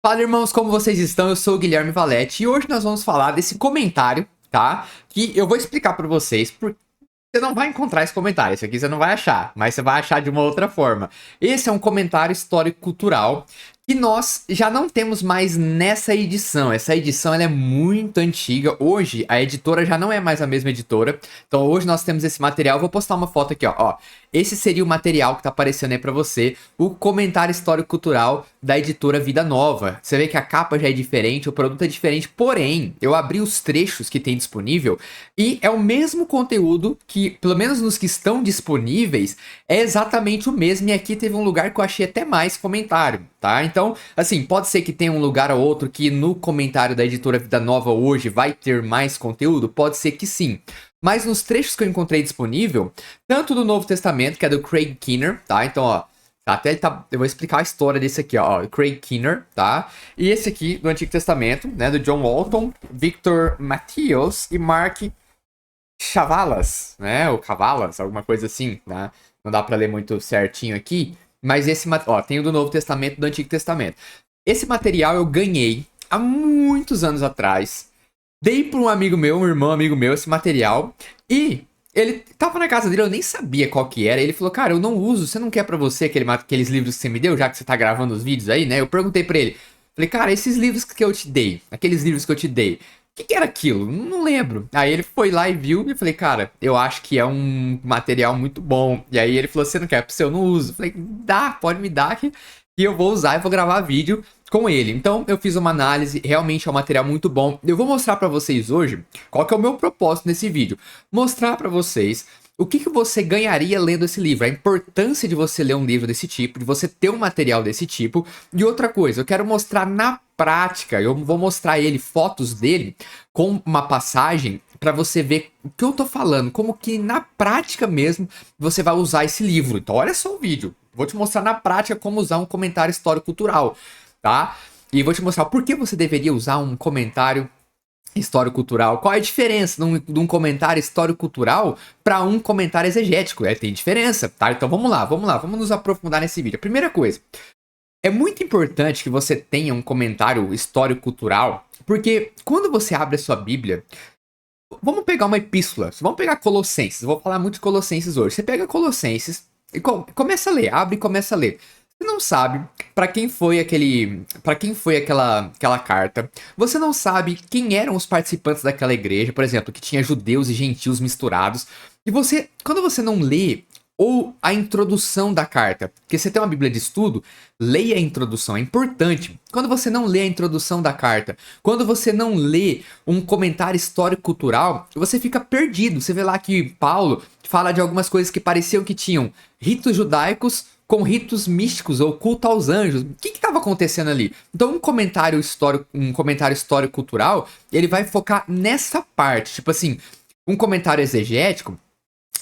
Fala, irmãos, como vocês estão? Eu sou o Guilherme Valete e hoje nós vamos falar desse comentário, tá? Que eu vou explicar pra vocês, porque você não vai encontrar esse comentário, esse aqui você não vai achar, mas você vai achar de uma outra forma. Esse é um comentário histórico-cultural que nós já não temos mais nessa edição. Essa edição ela é muito antiga. Hoje a editora já não é mais a mesma editora. Então hoje nós temos esse material. Eu vou postar uma foto aqui, ó. Esse seria o material que tá aparecendo aí pra você. O comentário histórico-cultural da editora Vida Nova. Você vê que a capa já é diferente, o produto é diferente. Porém, eu abri os trechos que tem disponível e é o mesmo conteúdo que, pelo menos nos que estão disponíveis, é exatamente o mesmo. E aqui teve um lugar que eu achei até mais comentário, tá? Então, assim, pode ser que tenha um lugar ou outro que no comentário da editora Vida Nova hoje vai ter mais conteúdo? Pode ser que sim. Mas nos trechos que eu encontrei disponível, tanto do Novo Testamento, que é do Craig Keener, tá? Então, ó, eu vou explicar a história desse aqui, ó, Craig Keener, tá? E esse aqui do Antigo Testamento, né, do John Walton, Victor Matthews e Mark Chavalas, né, ou Cavalas, alguma coisa assim, né? Não dá pra ler muito certinho aqui, mas ó, tem o do Novo Testamento e do Antigo Testamento. Esse material eu ganhei há muitos anos atrás. Dei pra um amigo meu, um irmão amigo meu, esse material. E ele tava na casa dele, eu nem sabia qual que era. Ele falou, cara, eu não uso, você não quer pra você aqueles livros que você me deu, já que você tá gravando os vídeos aí, né? Eu perguntei pra ele. Falei, cara, esses livros que eu te dei, aqueles livros que eu te dei, o que era aquilo? Não lembro. Aí ele foi lá e viu, e eu falei, cara, eu acho que é um material muito bom. E aí ele falou, você não quer pra você? Eu não uso. Eu falei, dá, pode me dar que eu vou usar e vou gravar vídeo com ele. Então eu fiz uma análise, realmente é um material muito bom. Eu vou mostrar pra vocês hoje qual que é o meu propósito nesse vídeo. Mostrar pra vocês o que você ganharia lendo esse livro, a importância de você ler um livro desse tipo, de você ter um material desse tipo. E outra coisa, eu quero mostrar na prática, eu vou mostrar ele, fotos dele, com uma passagem pra você ver o que eu tô falando, como que na prática mesmo você vai usar esse livro. Então olha só o vídeo, vou te mostrar na prática como usar um comentário histórico-cultural, tá? E vou te mostrar por que você deveria usar um comentário histórico-cultural. Qual é a diferença de um comentário histórico-cultural para um comentário exegético? Tem diferença, tá? Então vamos lá, vamos nos aprofundar nesse vídeo. A primeira coisa, é muito importante que você tenha um comentário histórico-cultural, porque quando você abre a sua Bíblia, vamos pegar uma epístola, vamos pegar Colossenses, eu vou falar muito de Colossenses hoje. Você pega Colossenses e começa a ler, abre e começa a ler. Você não sabe para quem foi aquela carta. Você não sabe quem eram os participantes daquela igreja, por exemplo, que tinha judeus e gentios misturados. E você, quando você não lê ou a introdução da carta, porque você tem uma Bíblia de estudo, leia a introdução, é importante. Quando você não lê a introdução da carta, quando você não lê um comentário histórico-cultural, você fica perdido. Você vê lá que Paulo fala de algumas coisas que pareciam que tinham ritos judaicos com ritos místicos ou culto aos anjos. O que estava acontecendo ali? Então, um comentário histórico-cultural, ele vai focar nessa parte. Tipo assim, um comentário exegético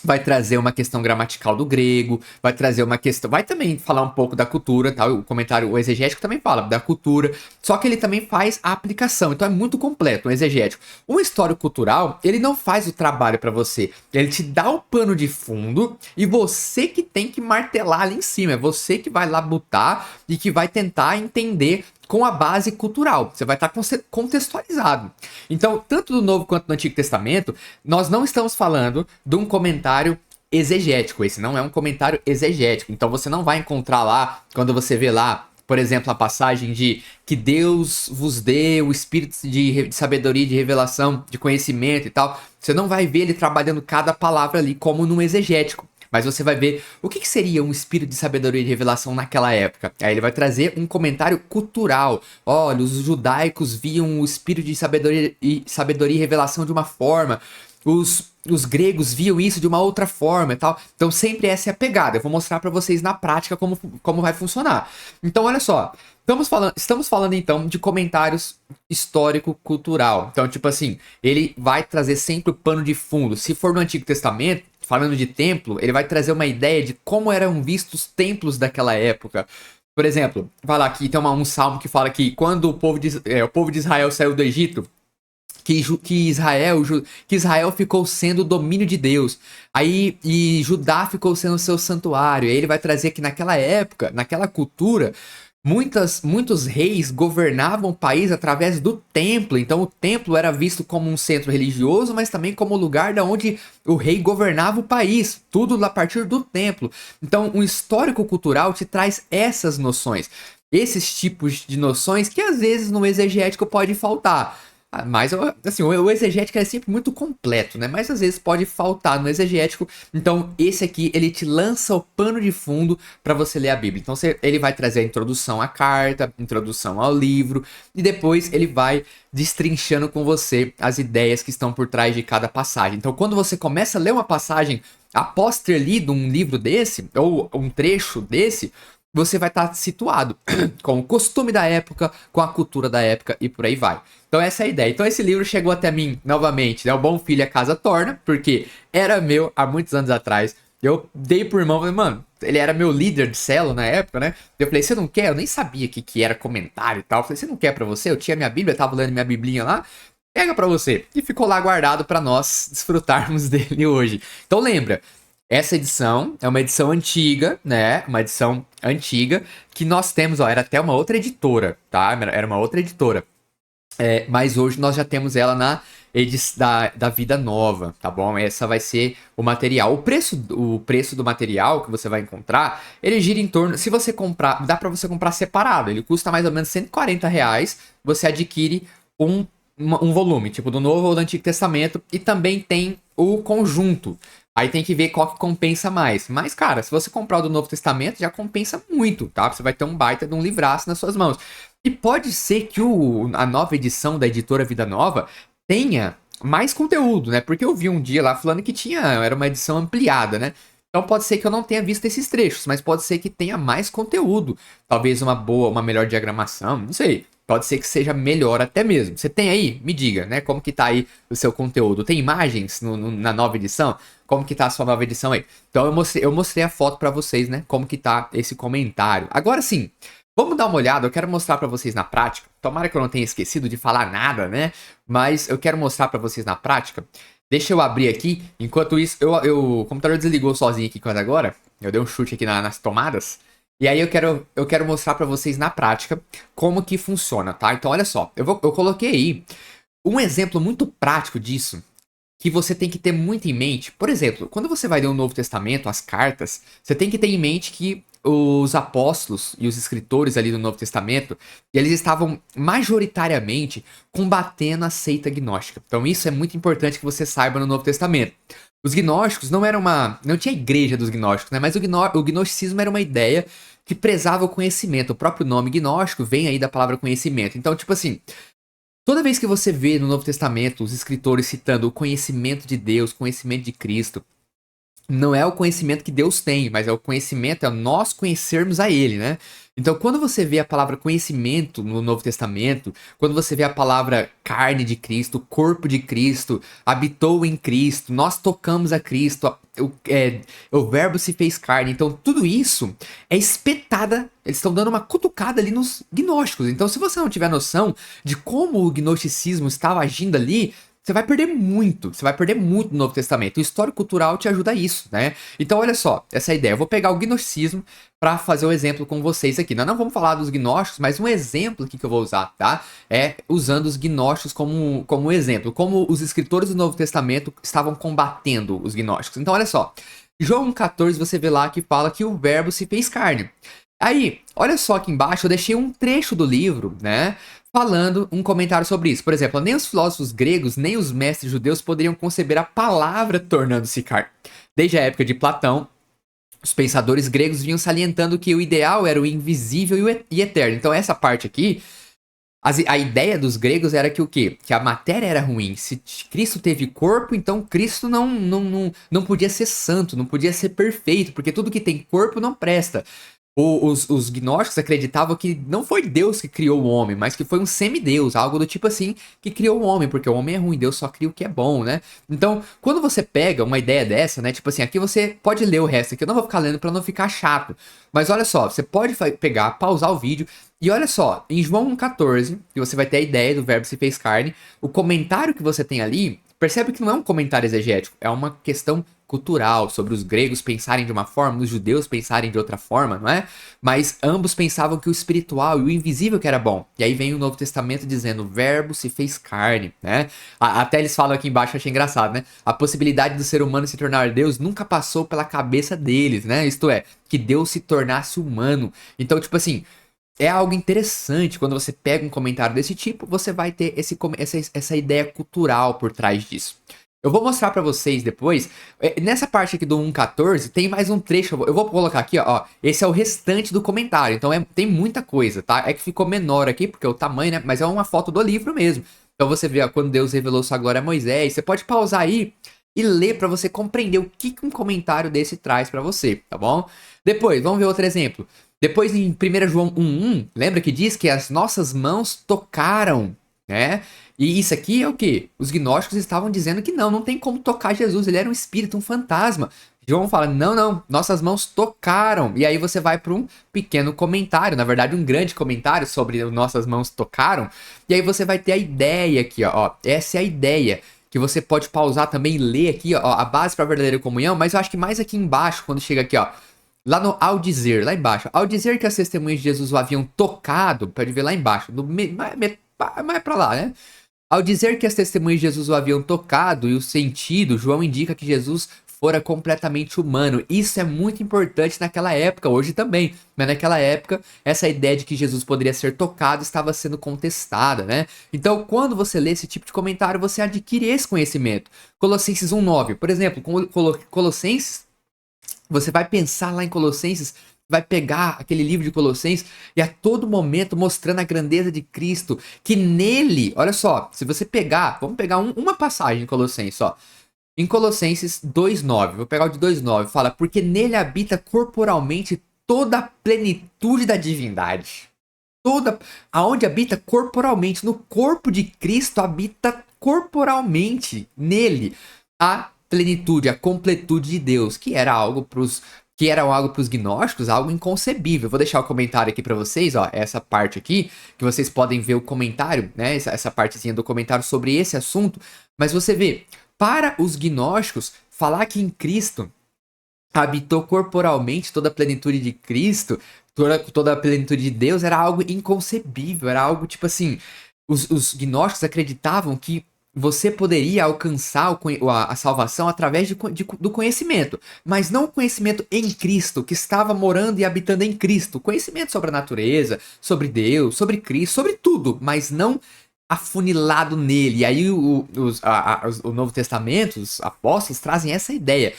vai trazer uma questão gramatical do grego, vai trazer uma questão, vai também falar um pouco da cultura, tá? O comentário, o exegético também fala da cultura, só que ele também faz a aplicação, então é muito completo, o exegético. O histórico cultural, ele não faz o trabalho para você, ele te dá o pano de fundo e você que tem que martelar ali em cima, é você que vai lá botar e que vai tentar entender com a base cultural. Você vai estar contextualizado. Então, tanto do Novo quanto do Antigo Testamento, nós não estamos falando de um comentário exegético. Esse não é um comentário exegético. Então, você não vai encontrar lá, quando você vê lá, por exemplo, a passagem de que Deus vos dê o espírito de sabedoria, de revelação, de conhecimento e tal. Você não vai ver ele trabalhando cada palavra ali como num exegético. Mas você vai ver o que seria um espírito de sabedoria e de revelação naquela época. Aí ele vai trazer um comentário cultural. Olha, os judaicos viam o espírito de sabedoria e revelação de uma forma. Os gregos viam isso de uma outra forma e tal. Então sempre essa é a pegada. Eu vou mostrar pra vocês na prática como vai funcionar. Então olha só. Estamos falando então de comentários histórico-cultural. Então, tipo assim, ele vai trazer sempre o pano de fundo. Se for no Antigo Testamento, falando de templo, ele vai trazer uma ideia de como eram vistos os templos daquela época. Por exemplo, vai lá que tem um salmo que fala que quando o povo de Israel saiu do Egito, que Israel ficou sendo o domínio de Deus. Aí e Judá ficou sendo o seu santuário. Aí ele vai trazer que naquela época, naquela cultura, Muitos reis governavam o país através do templo. Então o templo era visto como um centro religioso, mas também como o lugar da onde o rei governava o país. Tudo a partir do templo. Então um histórico cultural te traz essas noções. Esses tipos de noções que às vezes no exegético pode faltar. Mas, assim, o exegético é sempre muito completo, né? Mas às vezes pode faltar no exegético. Então, esse aqui, ele te lança o pano de fundo para você ler a Bíblia. Então, ele vai trazer a introdução à carta, introdução ao livro, e depois ele vai destrinchando com você as ideias que estão por trás de cada passagem. Então, quando você começa a ler uma passagem após ter lido um livro desse, ou um trecho desse, você vai estar situado com o costume da época, com a cultura da época e por aí vai. Então essa é a ideia. Então esse livro chegou até mim novamente, né? O Bom Filho a Casa Torna, porque era meu há muitos anos atrás. Eu dei pro irmão, falei, mano, ele era meu líder de célula na época, né? Eu falei, você não quer? Eu nem sabia que era comentário e tal. Eu falei, você não quer pra você? Eu tinha minha Bíblia, tava lendo minha biblinha lá. Pega pra você. E ficou lá guardado pra nós desfrutarmos dele hoje. Então lembra, essa edição é uma edição antiga, né? Uma edição antiga que nós temos, ó, era até uma outra editora, tá? Era uma outra editora. Mas hoje nós já temos ela na da Vida Nova, tá bom? Essa vai ser o material. O preço do material que você vai encontrar, ele gira em torno... Se você comprar, dá pra você comprar separado. Ele custa mais ou menos R$ 140. Você adquire um volume, tipo do Novo ou do Antigo Testamento. E também tem o conjunto. Aí tem que ver qual que compensa mais. Mas, cara, se você comprar o do Novo Testamento, já compensa muito, tá? Você vai ter um baita de um livraço nas suas mãos. E pode ser que a nova edição da editora Vida Nova tenha mais conteúdo, né? Porque eu vi um dia lá falando que era uma edição ampliada, né? Então pode ser que eu não tenha visto esses trechos, mas pode ser que tenha mais conteúdo. Talvez uma melhor diagramação, não sei. Pode ser que seja melhor até mesmo. Você tem aí? Me diga, né? Como que tá aí o seu conteúdo? Tem imagens na nova edição? Como que tá a sua nova edição aí? Então eu mostrei a foto pra vocês, né? Como que tá esse comentário. Agora sim, vamos dar uma olhada. Eu quero mostrar pra vocês na prática. Tomara que eu não tenha esquecido de falar nada, né? Mas eu quero mostrar pra vocês na prática. Deixa eu abrir aqui. Enquanto isso, o computador desligou sozinho aqui quase agora. Eu dei um chute aqui nas tomadas. E aí eu quero mostrar pra vocês na prática como que funciona, tá? Então olha só, eu coloquei aí um exemplo muito prático disso, que você tem que ter muito em mente. Por exemplo, quando você vai ler o Novo Testamento, as cartas, você tem que ter em mente que os apóstolos e os escritores ali do Novo Testamento, eles estavam majoritariamente combatendo a seita gnóstica. Então isso é muito importante que você saiba no Novo Testamento. Os gnósticos não tinha igreja dos gnósticos, né? Mas o gnosticismo era uma ideia que prezava o conhecimento. O próprio nome gnóstico vem aí da palavra conhecimento. Então, tipo assim, toda vez que você vê no Novo Testamento os escritores citando o conhecimento de Deus, conhecimento de Cristo, não é o conhecimento que Deus tem, mas é nós conhecermos a Ele, né? Então, quando você vê a palavra conhecimento no Novo Testamento, quando você vê a palavra carne de Cristo, corpo de Cristo, habitou em Cristo, nós tocamos a Cristo, o verbo se fez carne. Então, tudo isso é espetada, eles estão dando uma cutucada ali nos gnósticos. Então, se você não tiver noção de como o gnosticismo estava agindo ali, você vai perder muito no Novo Testamento. O histórico cultural te ajuda a isso, né? Então, olha só, essa ideia. Eu vou pegar o gnosticismo para fazer o exemplo com vocês aqui. Nós não vamos falar dos gnósticos, mas um exemplo aqui que eu vou usar, tá? É usando os gnósticos como exemplo. Como os escritores do Novo Testamento estavam combatendo os gnósticos. Então, olha só. João 1,14, você vê lá que fala que o verbo se fez carne. Aí, olha só aqui embaixo, eu deixei um trecho do livro, né? Falando um comentário sobre isso. Por exemplo, nem os filósofos gregos, nem os mestres judeus poderiam conceber a palavra tornando-se carne. Desde a época de Platão, os pensadores gregos vinham salientando que o ideal era o invisível e eterno. Então essa parte aqui, a ideia dos gregos era que o quê? Que a matéria era ruim. Se Cristo teve corpo, então Cristo não podia ser santo, não podia ser perfeito, porque tudo que tem corpo não presta. Os gnósticos acreditavam que não foi Deus que criou o homem, mas que foi um semideus, algo do tipo assim, que criou o homem, porque o homem é ruim, Deus só cria o que é bom, né? Então, quando você pega uma ideia dessa, né, tipo assim, aqui você pode ler o resto, aqui eu não vou ficar lendo pra não ficar chato, mas olha só, você pode pegar, pausar o vídeo, e olha só, em João 1,14, que você vai ter a ideia do verbo se fez carne, o comentário que você tem ali percebe que não é um comentário exegético, é uma questão cultural, sobre os gregos pensarem de uma forma, os judeus pensarem de outra forma, não é? Mas ambos pensavam que o espiritual e o invisível que era bom. E aí vem o Novo Testamento dizendo, o verbo se fez carne, né? Até eles falam aqui embaixo, achei engraçado, né? A possibilidade do ser humano se tornar Deus nunca passou pela cabeça deles, né? Isto é, que Deus se tornasse humano. Então, tipo assim, é algo interessante quando você pega um comentário desse tipo, você vai ter essa ideia cultural por trás disso. Eu vou mostrar pra vocês depois. Nessa parte aqui do 1.14, tem mais um trecho. Eu vou colocar aqui, ó. Esse é o restante do comentário. Então tem muita coisa, tá? É que ficou menor aqui, porque é o tamanho, né? Mas é uma foto do livro mesmo. Então você vê, ó, quando Deus revelou sua glória a Moisés. Você pode pausar aí e ler pra você compreender o que um comentário desse traz pra você, tá bom? Depois, vamos ver outro exemplo. Depois em 1 João 1:1, lembra que diz que as nossas mãos tocaram, né? E isso aqui é o quê? Os gnósticos estavam dizendo que não tem como tocar Jesus, ele era um espírito, um fantasma. João fala, não, nossas mãos tocaram. E aí você vai para um pequeno comentário, na verdade um grande comentário sobre nossas mãos tocaram. E aí você vai ter a ideia aqui, ó. Essa é a ideia que você pode pausar também e ler aqui, ó, a base para a verdadeira comunhão, mas eu acho que mais aqui embaixo, quando chega aqui, ó. Lá no ao dizer, lá embaixo. Ao dizer que as testemunhas de Jesus o haviam tocado, pode ver lá embaixo, mais pra lá, né? Ao dizer que as testemunhas de Jesus o haviam tocado e o sentido, João indica que Jesus fora completamente humano. Isso é muito importante naquela época, hoje também. Mas naquela época, essa ideia de que Jesus poderia ser tocado estava sendo contestada, né? Então, quando você lê esse tipo de comentário, você adquire esse conhecimento. Colossenses 1:9, por exemplo, Colossenses, você vai pensar lá em Colossenses, vai pegar aquele livro de Colossenses e a todo momento mostrando a grandeza de Cristo, que nele, olha só, se você pegar, vamos pegar uma passagem em Colossenses, ó. Em Colossenses 2:9, vou pegar o de 2:9, fala, porque nele habita corporalmente toda a plenitude da divindade. Aonde habita corporalmente, no corpo de Cristo habita corporalmente, nele, a plenitude, a completude de Deus, que era algo para os gnósticos, algo inconcebível. Vou deixar o comentário aqui para vocês, ó, essa parte aqui, que vocês podem ver o comentário, né, essa partezinha do comentário sobre esse assunto, mas você vê, para os gnósticos, falar que em Cristo habitou corporalmente toda a plenitude de Cristo, toda a plenitude de Deus, era algo inconcebível, era algo tipo assim, os gnósticos acreditavam que você poderia alcançar a salvação através do conhecimento, mas não o conhecimento em Cristo, que estava morando e habitando em Cristo. Conhecimento sobre a natureza, sobre Deus, sobre Cristo, sobre tudo, mas não afunilado nele. E aí o Novo Testamento, os apóstolos, trazem essa ideia.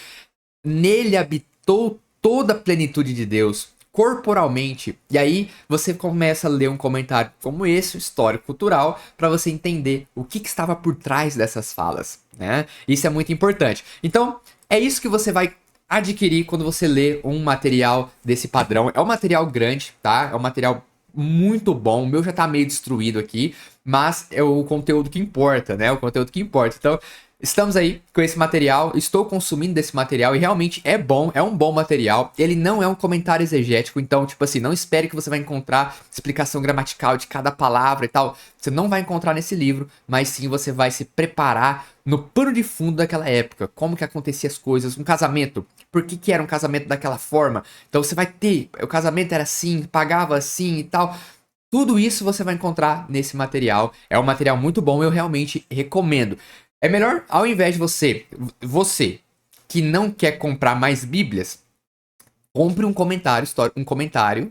Nele habitou toda a plenitude de Deus, corporalmente. E aí você começa a ler um comentário como esse, histórico-cultural, para você entender o que estava por trás dessas falas, né? Isso é muito importante. Então, é isso que você vai adquirir quando você lê um material desse padrão. É um material grande, tá? É um material muito bom. O meu já tá meio destruído aqui, mas é o conteúdo que importa, né? O conteúdo que importa. Então, estamos aí com esse material, estou consumindo desse material e realmente é bom, é um bom material. Ele não é um comentário exegético, então, tipo assim, não espere que você vai encontrar explicação gramatical de cada palavra e tal. Você não vai encontrar nesse livro, mas sim você vai se preparar no pano de fundo daquela época, como que acontecia as coisas, um casamento, por que era um casamento daquela forma. Então você vai ter, o casamento era assim, pagava assim e tal. Tudo isso você vai encontrar nesse material. É um material muito bom, eu realmente recomendo. É melhor, ao invés de você que não quer comprar mais Bíblias, compre um comentário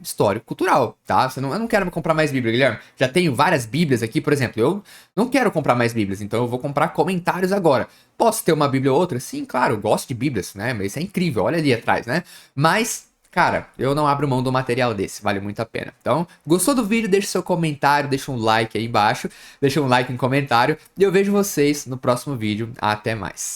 histórico-cultural, tá? Eu não quero comprar mais Bíblia, Guilherme. Já tenho várias Bíblias aqui, por exemplo. Eu não quero comprar mais Bíblias, então eu vou comprar comentários agora. Posso ter uma Bíblia ou outra? Sim, claro, eu gosto de Bíblias, né? Mas isso é incrível, olha ali atrás, né? Mas, cara, eu não abro mão de um material desse, vale muito a pena. Então, gostou do vídeo? Deixa seu comentário, deixa um like aí embaixo, deixa um like em comentário, e eu vejo vocês no próximo vídeo. Até mais.